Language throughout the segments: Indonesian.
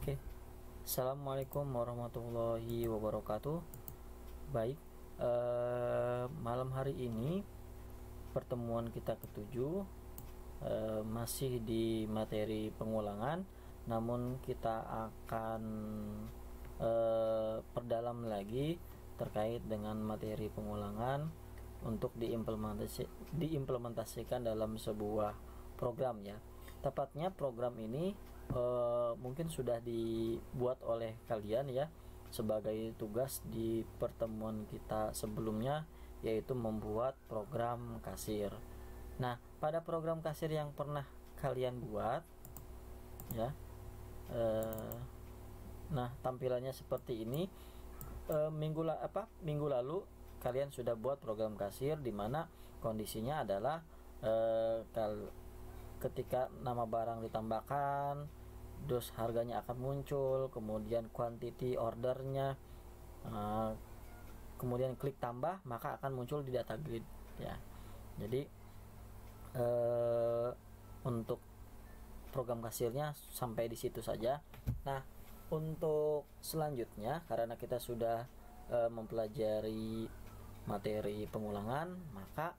Oke, Assalamualaikum warahmatullahi wabarakatuh. Baik, malam hari ini pertemuan kita ketujuh, masih di materi pengulangan, namun kita akan perdalam lagi terkait dengan materi pengulangan untuk diimplementasikan dalam sebuah program ya. Tepatnya program ini mungkin sudah dibuat oleh kalian ya sebagai tugas di pertemuan kita sebelumnya, yaitu membuat program kasir. Nah, pada program kasir yang pernah kalian buat ya, nah tampilannya seperti ini. Minggu lalu kalian sudah buat program kasir di mana kondisinya adalah ketika nama barang ditambahkan, terus harganya akan muncul, kemudian quantity ordernya, kemudian klik tambah, maka akan muncul di data grid ya. Jadi untuk program kasirnya sampai di situ saja. Nah, untuk selanjutnya karena kita sudah mempelajari materi pengulangan, maka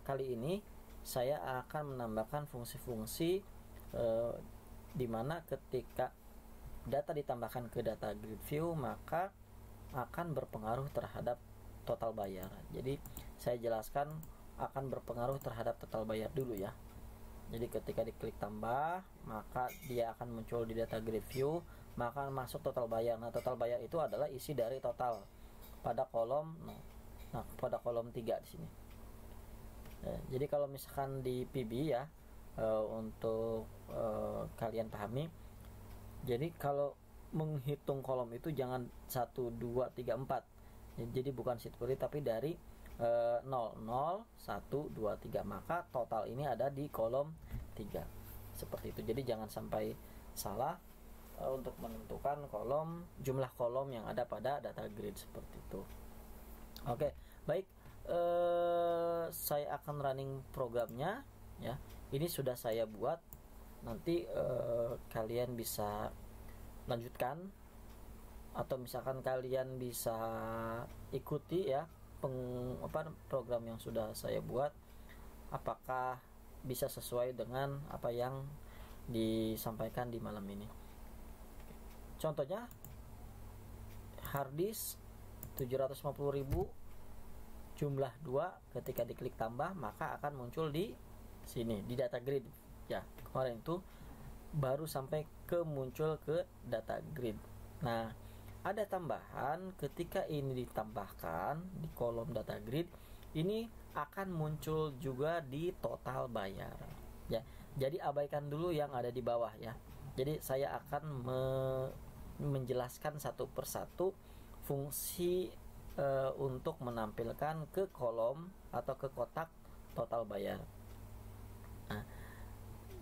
kali ini saya akan menambahkan fungsi-fungsi di mana ketika data ditambahkan ke data grid view maka akan berpengaruh terhadap total bayar. Jadi saya jelaskan akan berpengaruh terhadap total bayar dulu ya. Jadi ketika diklik tambah, maka dia akan muncul di data grid view, maka masuk total bayar. Nah, total bayar itu adalah isi dari total pada kolom pada kolom 3 di sini. Jadi kalau misalkan di PB ya, untuk kalian pahami, jadi kalau menghitung kolom itu jangan 1, 2, 3, 4. Jadi bukan seperti tapi dari 0, 0, 1, 2, 3, maka total ini ada di kolom 3 seperti itu. Jadi jangan sampai salah untuk menentukan jumlah kolom yang ada pada data grid seperti itu. Oke, baik, saya akan running programnya ya. Ini sudah saya buat, nanti kalian bisa lanjutkan atau misalkan kalian bisa ikuti ya program yang sudah saya buat, apakah bisa sesuai dengan apa yang disampaikan di malam ini. Contohnya harddisk 750.000 jumlah 2, ketika diklik tambah maka akan muncul di sini di data grid ya. Kemarin itu baru sampai muncul ke data grid. Nah, ada tambahan, ketika ini ditambahkan di kolom data grid, ini akan muncul juga di total bayar ya. Jadi abaikan dulu yang ada di bawah ya. Jadi saya akan menjelaskan satu persatu fungsi untuk menampilkan ke kolom atau ke kotak total bayar. Nah,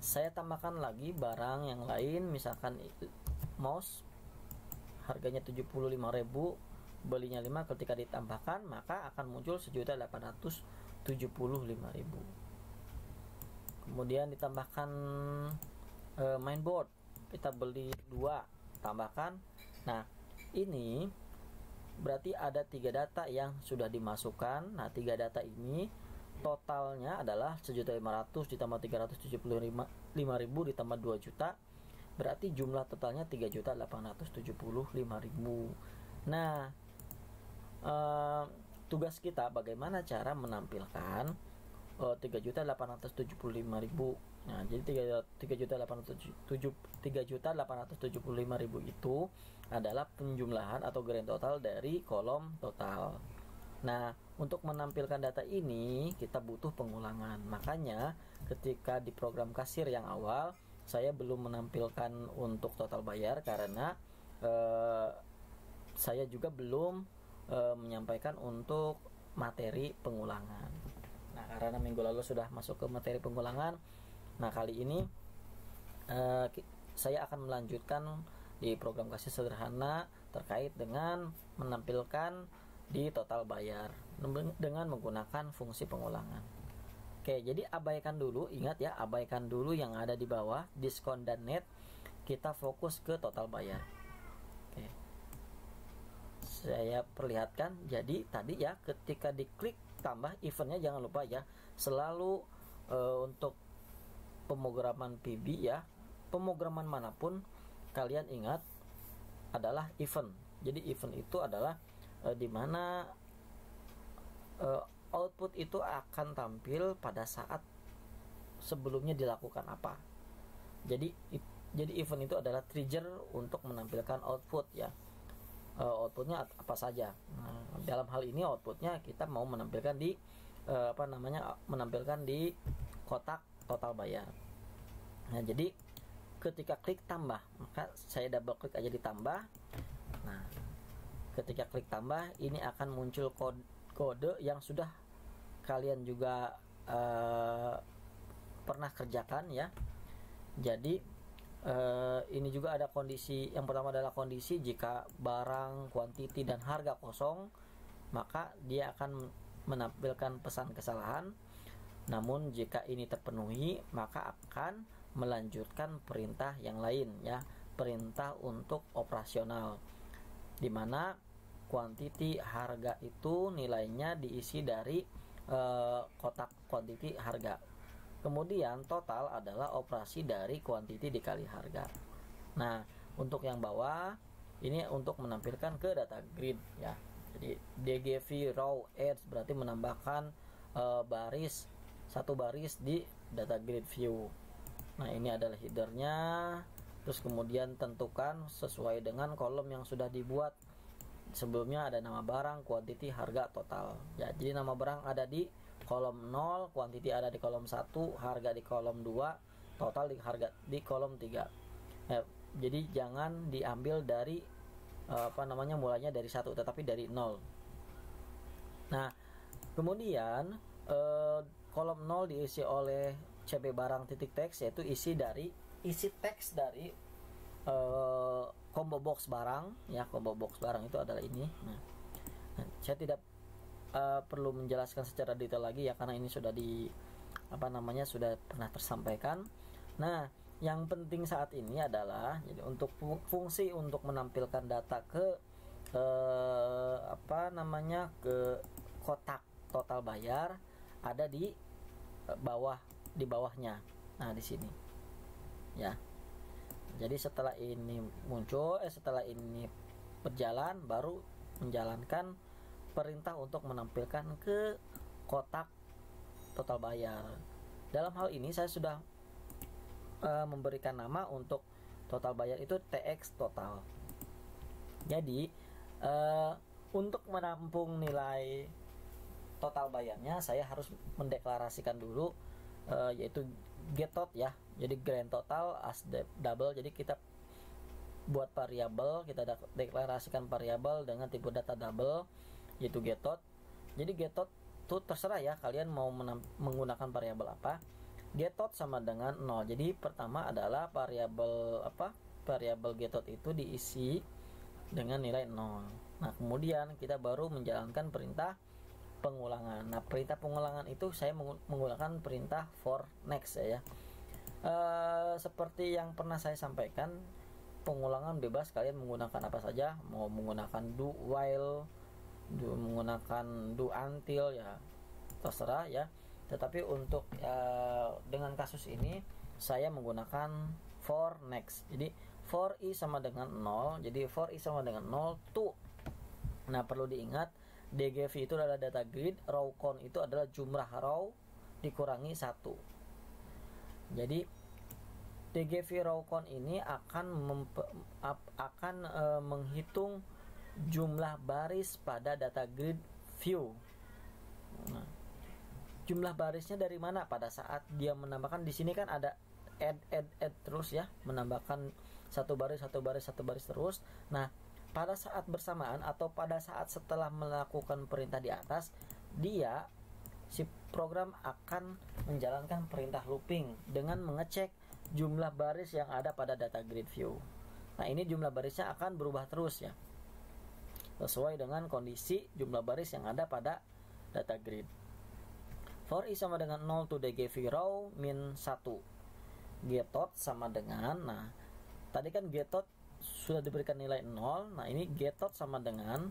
saya tambahkan lagi barang yang lain, misalkan mouse harganya 75.000, belinya 5, ketika ditambahkan maka akan muncul 1.875.000. Kemudian ditambahkan mainboard, kita beli 2, tambahkan. Nah, ini berarti ada 3 data yang sudah dimasukkan. Nah, 3 data ini totalnya adalah 1.500.000 ditambah 375.000 ditambah 2 juta, berarti jumlah totalnya 3.875.000. Nah, tugas kita bagaimana cara menampilkan 3.875.000. Nah, jadi 3.875.000 itu adalah penjumlahan atau grand total dari kolom total. Nah, untuk menampilkan data ini kita butuh pengulangan. Makanya ketika di program kasir yang awal saya belum menampilkan untuk total bayar karena saya juga belum menyampaikan untuk materi pengulangan. Nah, karena minggu lalu sudah masuk ke materi pengulangan, nah kali ini saya akan melanjutkan di program kasir sederhana terkait dengan menampilkan di total bayar dengan menggunakan fungsi pengulangan. Oke, jadi abaikan dulu, ingat ya, abaikan dulu yang ada di bawah diskon dan net. kita fokus ke total bayar. Oke. Saya perlihatkan. Jadi tadi ya, ketika diklik tambah eventnya jangan lupa ya, selalu untuk pemrograman PB ya, pemrograman manapun kalian ingat adalah event. Jadi event itu adalah dimana output itu akan tampil pada saat sebelumnya dilakukan apa. Jadi event itu adalah trigger untuk menampilkan output ya. Outputnya apa saja. Nah, dalam hal ini outputnya kita mau menampilkan di menampilkan di kotak total bayar. Nah, jadi ketika klik tambah, maka saya double klik aja di tambah. Nah, ketika klik tambah, ini akan muncul kode yang sudah kalian juga pernah kerjakan ya. Jadi ini juga ada kondisi. Yang pertama adalah kondisi jika barang, kuantiti, dan harga kosong, maka dia akan menampilkan pesan kesalahan. Namun jika ini terpenuhi, maka akan melanjutkan perintah yang lain ya, perintah untuk operasional, dimana kuantiti harga itu nilainya diisi dari kotak kuantiti harga. Kemudian total adalah operasi dari kuantiti dikali harga. Nah, untuk yang bawah ini untuk menampilkan ke data grid ya. Jadi DGV row adds berarti menambahkan satu baris di data grid view. Nah, ini adalah headernya. Terus kemudian tentukan sesuai dengan kolom yang sudah dibuat. Sebelumnya ada nama barang, kuantiti, harga, total. Ya, jadi nama barang ada di kolom 0, kuantiti ada di kolom 1, harga di kolom 2, total di kolom 3. Jadi jangan diambil dari mulainya dari 1, tetapi dari 0. Nah, kemudian kolom 0 diisi oleh CB barang titik teks, yaitu isi teks dari combo box barang ya. Combo box barang itu adalah ini. Nah, saya tidak perlu menjelaskan secara detail lagi ya, karena ini sudah sudah pernah tersampaikan. Nah, yang penting saat ini adalah jadi untuk fungsi untuk menampilkan data ke ke kotak total bayar ada di bawahnya. Nah, di sini ya. Jadi setelah ini setelah ini berjalan, baru menjalankan perintah untuk menampilkan ke kotak total bayar. Dalam hal ini saya sudah memberikan nama untuk total bayar itu TX total. Jadi untuk menampung nilai total bayarnya saya harus mendeklarasikan dulu yaitu getTot ya. Jadi grand total as double. Jadi kita buat variabel, kita deklarasikan variabel dengan tipe data double yaitu getTot. Jadi getTot itu terserah ya, kalian mau menggunakan variabel apa. GetTot sama dengan 0. Jadi pertama adalah variabel getTot itu diisi dengan nilai 0. Nah, kemudian kita baru menjalankan perintah pengulangan. Nah, perintah pengulangan itu saya menggunakan perintah for next ya. Seperti yang pernah saya sampaikan, pengulangan bebas, kalian menggunakan apa saja, mau menggunakan do while, menggunakan do until ya, terserah ya. Tetapi untuk dengan kasus ini saya menggunakan for next. Jadi for i sama dengan 0. Jadi for i sama dengan 0 to. Nah, perlu diingat DGV itu adalah data grid, row count itu adalah jumlah row dikurangi 1. Jadi DGV row count ini akan menghitung jumlah baris pada data grid view. Nah, jumlah barisnya dari mana? Pada saat dia menambahkan, di sini kan ada add terus ya, menambahkan satu baris terus. Nah, pada saat bersamaan atau pada saat setelah melakukan perintah di atas, si program akan menjalankan perintah looping dengan mengecek jumlah baris yang ada pada data grid view. Nah, ini jumlah barisnya akan berubah terus ya, sesuai dengan kondisi jumlah baris yang ada pada data grid. For i sama dengan 0 to DGV row min 1. GetTot sama dengan, nah Tadi kan getOut sudah diberikan nilai 0. Nah, ini getOut sama dengan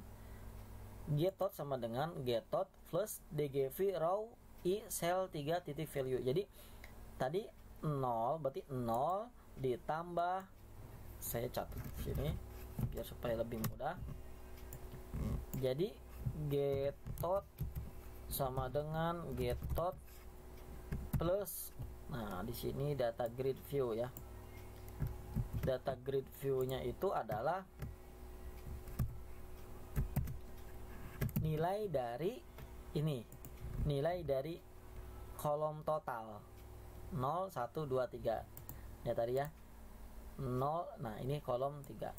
getOut plus dgv row i cell 3 titik value. Jadi tadi 0 berarti 0 ditambah, saya catat sini biar supaya lebih mudah. Jadi getOut sama dengan getOut plus, nah di sini data grid view ya. Data grid view-nya itu adalah nilai dari ini, nilai dari kolom total 0, 1, 2, 3 ya tadi ya 0. Nah ini kolom 3.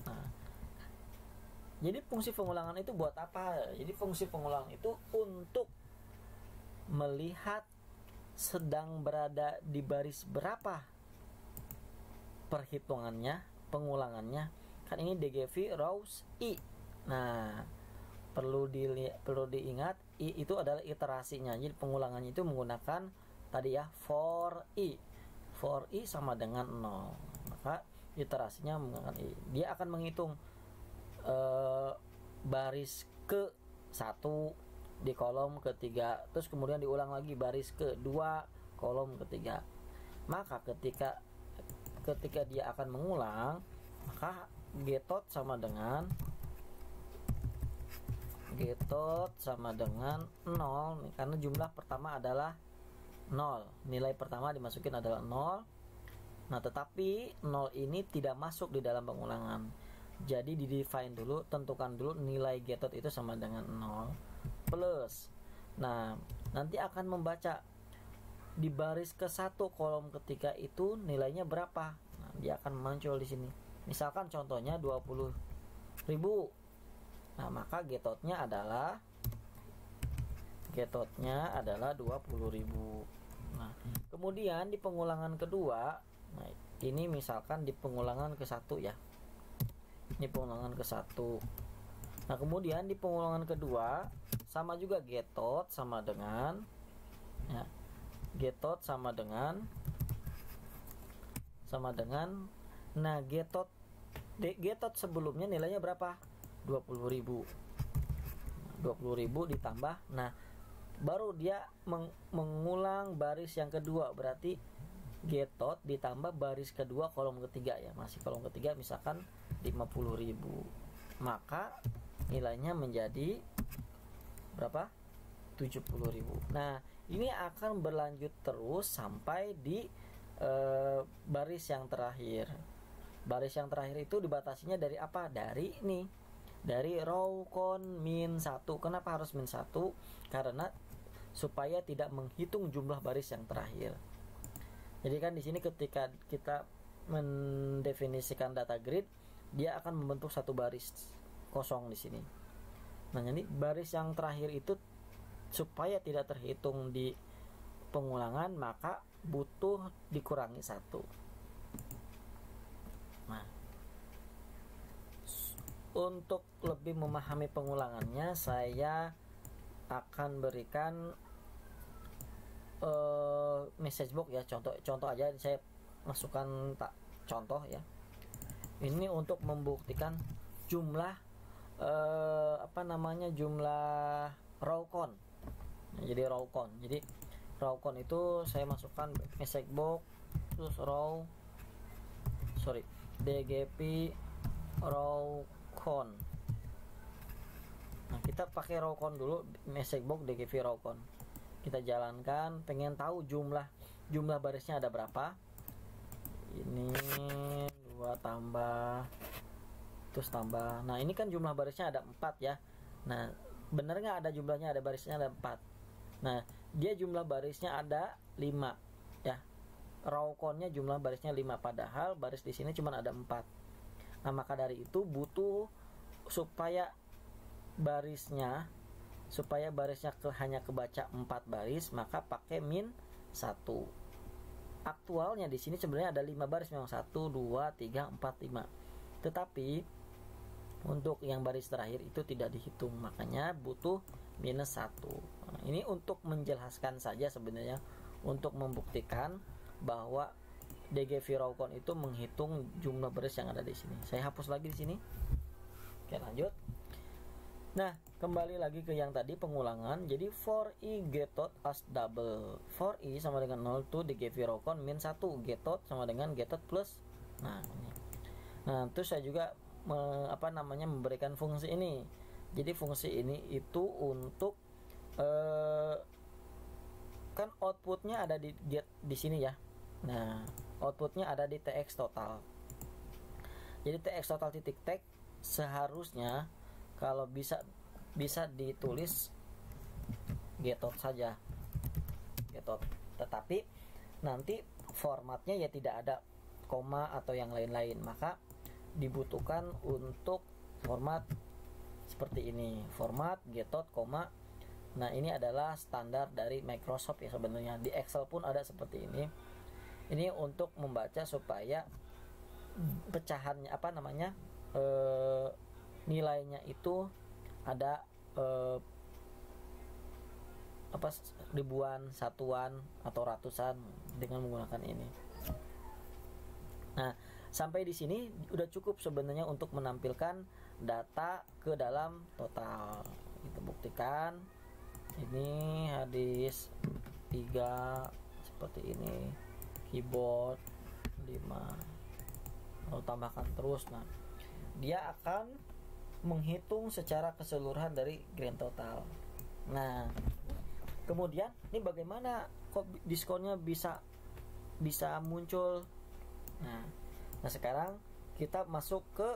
Nah, jadi fungsi pengulangan itu buat apa? Jadi fungsi pengulangan itu untuk melihat sedang berada di baris berapa perhitungannya, pengulangannya. Kan ini dgv rows i. Nah, perlu diingat i itu adalah iterasinya. Jadi pengulangannya itu menggunakan tadi ya for i. For i sama dengan 0. Maka iterasinya menggunakan i. Dia akan menghitung baris ke 1 di kolom ketiga, terus kemudian diulang lagi baris kedua kolom ketiga. Maka ketika dia akan mengulang, maka getOut sama dengan 0 karena jumlah pertama adalah 0, nilai pertama dimasukin adalah 0. Nah tetapi 0 ini tidak masuk di dalam pengulangan, jadi di define dulu, tentukan dulu nilai getOut itu sama dengan 0 plus. Nah nanti akan membaca di baris ke 1 kolom ketiga itu nilainya berapa. Nah, dia akan muncul di sini. Misalkan contohnya 20.000. Nah, maka getOut-nya adalah 20.000. Nah, kemudian di pengulangan kedua, nah ini misalkan di pengulangan ke 1 ya. Ini pengulangan ke 1. Nah, kemudian di pengulangan kedua sama juga getOut sama dengan ya, getOut sama dengan nah getOut sebelumnya nilainya berapa? 20.000 ditambah, nah baru dia mengulang baris yang kedua, berarti getOut ditambah baris kedua kolom ketiga ya, masih kolom ketiga misalkan 50.000, maka nilainya menjadi berapa? 70.000. Nah ini akan berlanjut terus sampai di baris yang terakhir. Baris yang terakhir itu dibatasinya dari apa? Dari ini, dari row count min 1. Kenapa harus min 1? Karena supaya tidak menghitung jumlah baris yang terakhir. Jadi kan di sini ketika kita mendefinisikan data grid, dia akan membentuk satu baris kosong di sini. Nah, jadi baris yang terakhir itu supaya tidak terhitung di pengulangan, maka butuh dikurangi 1. Nah, untuk lebih memahami pengulangannya, saya akan berikan message box ya, contoh aja saya masukkan contoh ya. Ini untuk membuktikan jumlah jumlah row count. Nah, jadi row count. Jadi row count itu saya masukkan message box terus dgp row count. Nah, kita pakai row count dulu, message box dgp row count. Kita jalankan, pengen tahu jumlah barisnya ada berapa. Ini 2 tambah terus tambah. Nah, ini kan jumlah barisnya ada 4 ya. Nah, bener nggak ada jumlahnya, ada barisnya ada 4. Nah, dia jumlah barisnya ada 5 ya. Row count-nya jumlah barisnya 5, padahal baris di sini cuma ada 4. Nah, maka dari itu butuh supaya barisnya hanya kebaca 4 baris, maka pakai min 1. Aktualnya di sini sebenarnya ada 5 baris, memang 1 2 3 4 5. Tetapi untuk yang baris terakhir itu tidak dihitung, makanya butuh minus 1. Nah, ini untuk menjelaskan saja sebenarnya, untuk membuktikan bahwa dgVROCON itu menghitung jumlah baris yang ada di sini. Saya hapus lagi di sini. Oke, lanjut. Nah, kembali lagi ke yang tadi pengulangan. Jadi for i getOut as double. For i sama dengan 0 to dgVROCON min 1, getOut sama dengan getOut plus. Nah, ini. Nah, terus saya juga memberikan fungsi ini. Jadi fungsi ini itu untuk kan outputnya ada di get di sini ya. Nah, outputnya ada di tx total. Jadi tx total titik tag seharusnya kalau bisa ditulis getOut saja, getOut. Tetapi nanti formatnya ya tidak ada koma atau yang lain-lain, maka dibutuhkan untuk format seperti ini, format getOut, koma. Nah, ini adalah standar dari Microsoft ya sebenarnya. Di Excel pun ada seperti ini. Ini untuk membaca supaya pecahannya nilainya itu ada ribuan, satuan atau ratusan dengan menggunakan ini. Nah, sampai di sini udah cukup sebenarnya untuk menampilkan data ke dalam total. Kita buktikan. Ini hadis 3 seperti ini, keyboard 5, lalu tambahkan terus. Nah, dia akan menghitung secara keseluruhan dari grand total. Nah, kemudian ini bagaimana kok diskonnya bisa muncul? Nah, sekarang kita masuk ke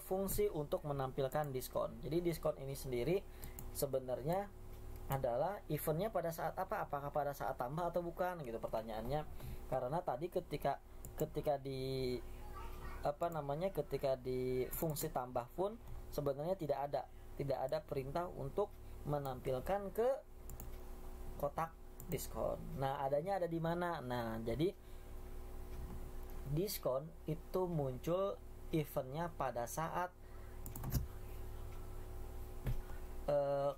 fungsi untuk menampilkan diskon. Jadi diskon ini sendiri sebenarnya adalah eventnya pada saat apa? Apakah pada saat tambah atau bukan gitu pertanyaannya. Karena tadi ketika di ketika di fungsi tambah pun sebenarnya tidak ada perintah untuk menampilkan ke kotak diskon. Nah, adanya ada di mana? Nah, jadi diskon itu muncul eventnya pada saat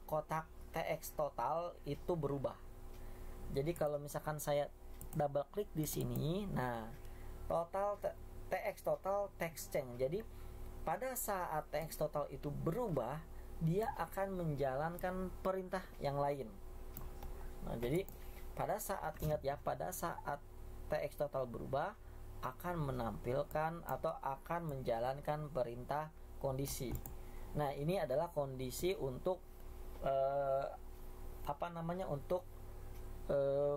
kotak tx total itu berubah. Jadi kalau misalkan saya double klik di sini, nah total tx total text change. Jadi pada saat tx total itu berubah, dia akan menjalankan perintah yang lain. Nah, jadi pada saat tx total berubah akan menampilkan atau akan menjalankan perintah kondisi. Nah, ini adalah kondisi untuk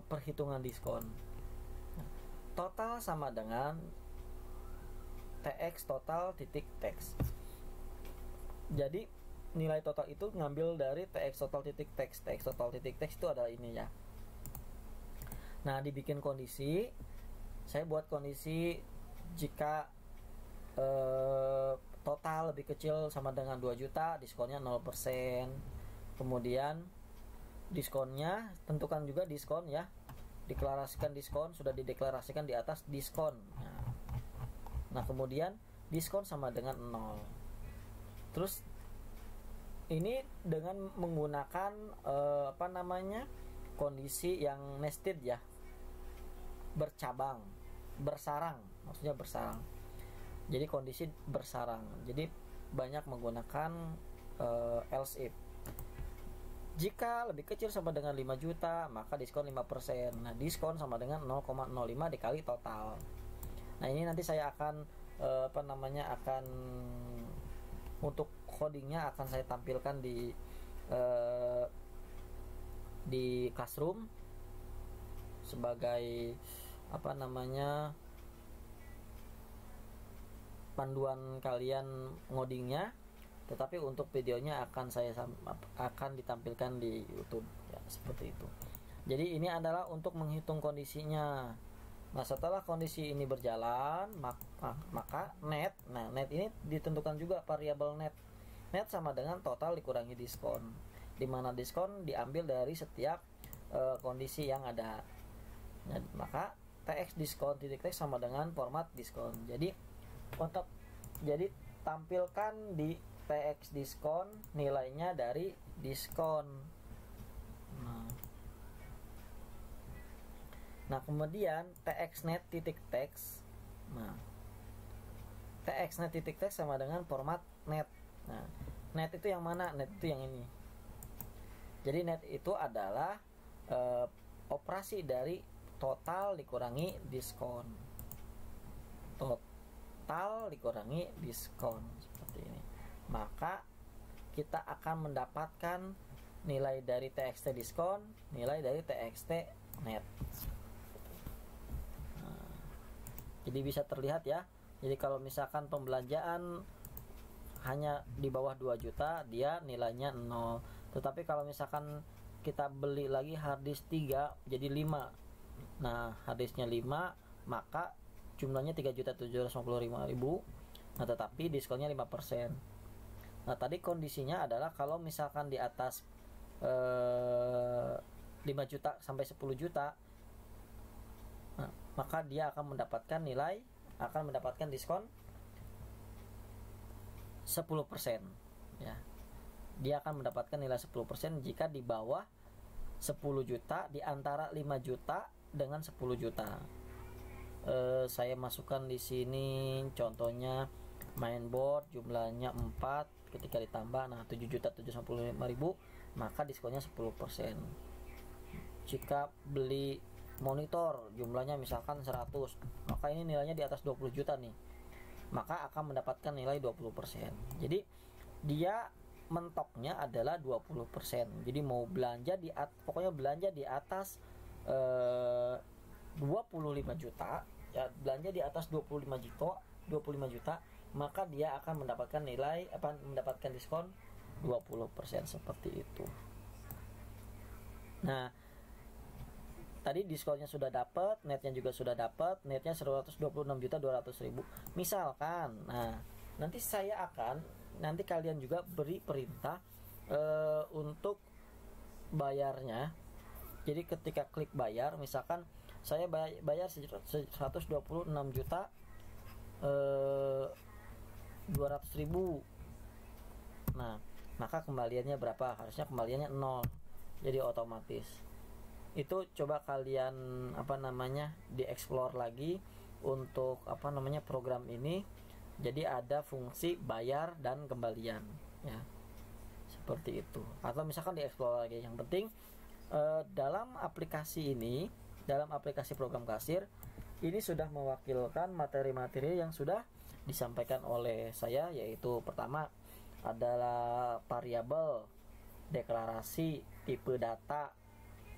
perhitungan diskon. Total sama dengan tx total titik text. Jadi nilai total itu ngambil dari tx total titik text. Tx total titik text itu adalah ini ya. Nah, dibikin kondisi. Saya buat kondisi jika total lebih kecil sama dengan 2 juta, diskonnya 0%. Kemudian diskonnya tentukan juga diskon ya. Deklarasikan diskon, sudah dideklarasikan di atas diskon. Nah, kemudian diskon sama dengan 0. Terus ini dengan menggunakan kondisi yang nested ya. Bersarang, maksudnya bersarang. Jadi kondisi bersarang. Jadi banyak menggunakan else if. Jika lebih kecil sama dengan 5 juta, maka diskon 5%. Nah, diskon sama dengan 0,05 dikali total. Nah, ini nanti saya akan akan untuk codingnya akan saya tampilkan di Classroom sebagai panduan kalian ngodingnya. Tetapi untuk videonya akan ditampilkan di YouTube ya, seperti itu. Jadi ini adalah untuk menghitung kondisinya. Nah, setelah kondisi ini berjalan, maka net. Nah, net ini ditentukan juga variabel net. Net sama dengan total dikurangi diskon, di mana diskon diambil dari setiap kondisi yang ada. Nah, maka tx diskon titik text sama dengan format diskon. Jadi tampilkan di tx diskon nilainya dari Nah, kemudian txnet.text. Nah, txnet.text sama dengan format net. Nah, net itu yang mana? Net itu yang ini. Jadi net itu adalah operasi dari total dikurangi diskon. Total dikurangi diskon seperti ini. Maka kita akan mendapatkan nilai dari txt diskon, nilai dari txt net. Nah, jadi bisa terlihat ya. Jadi kalau misalkan pembelanjaan hanya di bawah 2 juta, dia nilainya 0. Tetapi kalau misalkan kita beli lagi harddisk 3 jadi 5. Nah, harddisknya 5, maka jumlahnya 3.750.000. Nah, tetapi diskonnya 5%. Nah, tadi kondisinya adalah kalau misalkan di atas 5 juta sampai 10 juta, nah, maka dia akan mendapatkan diskon 10%, ya. Dia akan mendapatkan nilai 10% jika di bawah 10 juta, di antara 5 juta dengan 10 juta. Saya masukkan di sini contohnya mainboard jumlahnya 4, ketika ditambah 7.750.000, maka diskonnya 10%. Jika beli monitor jumlahnya misalkan 100, maka ini nilainya di atas 20 juta nih, maka akan mendapatkan nilai 20%. Jadi dia mentoknya adalah 20%. Jadi mau belanja pokoknya belanja di atas 25 juta, ya, belanja di atas 25 juta, maka dia akan mendapatkan mendapatkan diskon 20% seperti itu. Nah, tadi diskonnya sudah dapat, netnya juga sudah dapat, netnya 126.200.000 misalkan. Nah, nanti kalian juga beri perintah untuk bayarnya. Jadi ketika klik bayar, misalkan saya bayar 126.200.000. Nah, maka kembaliannya berapa? Harusnya kembaliannya 0. Jadi otomatis. Itu coba kalian dieksplor lagi untuk program ini. Jadi ada fungsi bayar dan kembalian, ya, seperti itu. Atau misalkan dieksplor lagi. Yang penting dalam aplikasi program kasir ini sudah mewakilkan materi-materi yang sudah disampaikan oleh saya, yaitu pertama adalah variabel, deklarasi, tipe data,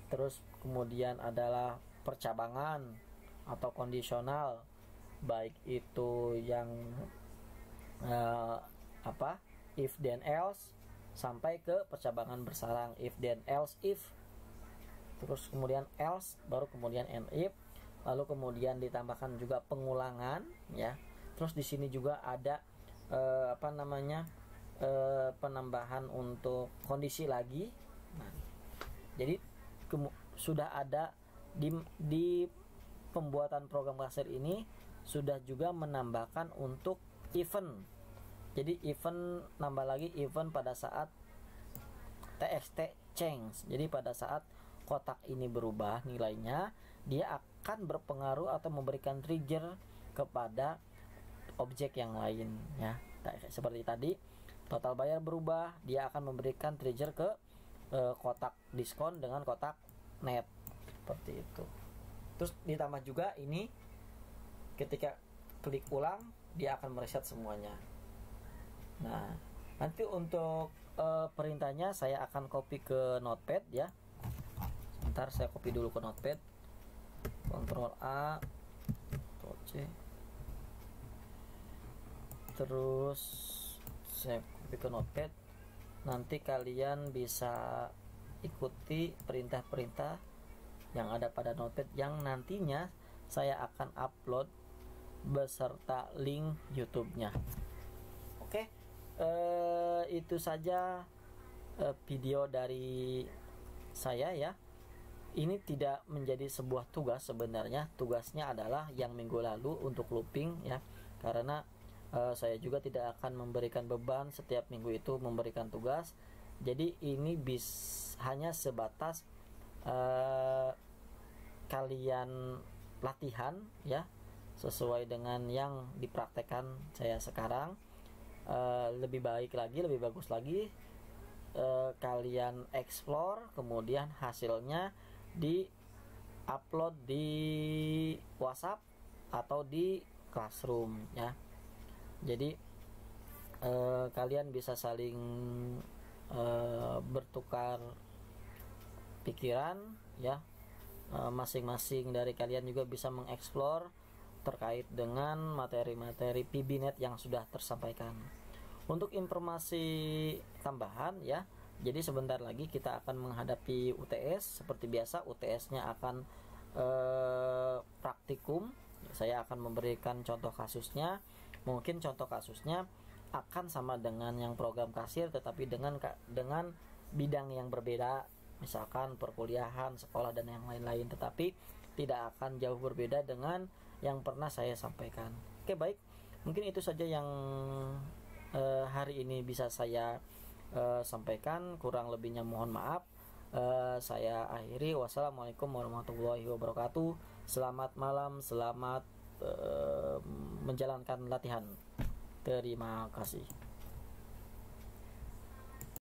terus kemudian adalah percabangan atau kondisional, baik itu yang if then else sampai ke percabangan bersarang, if then else if, terus kemudian else, baru kemudian and if, lalu kemudian ditambahkan juga pengulangan, ya. Terus di sini juga ada penambahan untuk kondisi lagi. Nah, jadi sudah ada di pembuatan program kasir ini sudah juga menambahkan untuk event. Jadi event, nambah lagi event pada saat txt change. Jadi pada saat kotak ini berubah nilainya, dia akan berpengaruh atau memberikan trigger kepada objek yang lain, ya. Seperti tadi, total bayar berubah, dia akan memberikan trigger ke kotak diskon dengan kotak net, seperti itu. Terus ditambah juga ini, ketika klik ulang dia akan mereset semuanya. Nah, nanti untuk perintahnya saya akan copy ke notepad, ya. Sebentar, saya copy dulu ke notepad. Ctrl A, Ctrl C, terus saya copy ke notepad. Nanti kalian bisa ikuti perintah-perintah yang ada pada notepad yang nantinya saya akan upload beserta link YouTube-nya. Oke, itu saja video dari saya, ya. Ini tidak menjadi sebuah tugas sebenarnya. Tugasnya adalah yang minggu lalu untuk looping, ya. Karena saya juga tidak akan memberikan beban setiap minggu itu memberikan tugas. Jadi ini hanya sebatas kalian latihan ya sesuai dengan yang dipraktekkan saya sekarang. Lebih baik lagi, lebih bagus lagi, kalian explore, kemudian hasilnya di upload di WhatsApp atau di Classroom ya. Jadi kalian bisa saling bertukar pikiran ya. Masing-masing dari kalian juga bisa mengeksplor terkait dengan materi-materi PBNet yang sudah tersampaikan. Untuk informasi tambahan ya, jadi sebentar lagi kita akan menghadapi UTS. Seperti biasa, UTS-nya akan praktikum. Saya akan memberikan contoh kasusnya. Mungkin contoh kasusnya akan sama dengan yang program kasir, tetapi dengan bidang yang berbeda, misalkan perkuliahan, sekolah, dan yang lain-lain, tetapi tidak akan jauh berbeda dengan yang pernah saya sampaikan. Oke, baik, mungkin itu saja yang hari ini bisa saya sampaikan. Kurang lebihnya mohon maaf. Saya akhiri. Wassalamualaikum warahmatullahi wabarakatuh. Selamat malam, selamat menjalankan latihan. Terima kasih.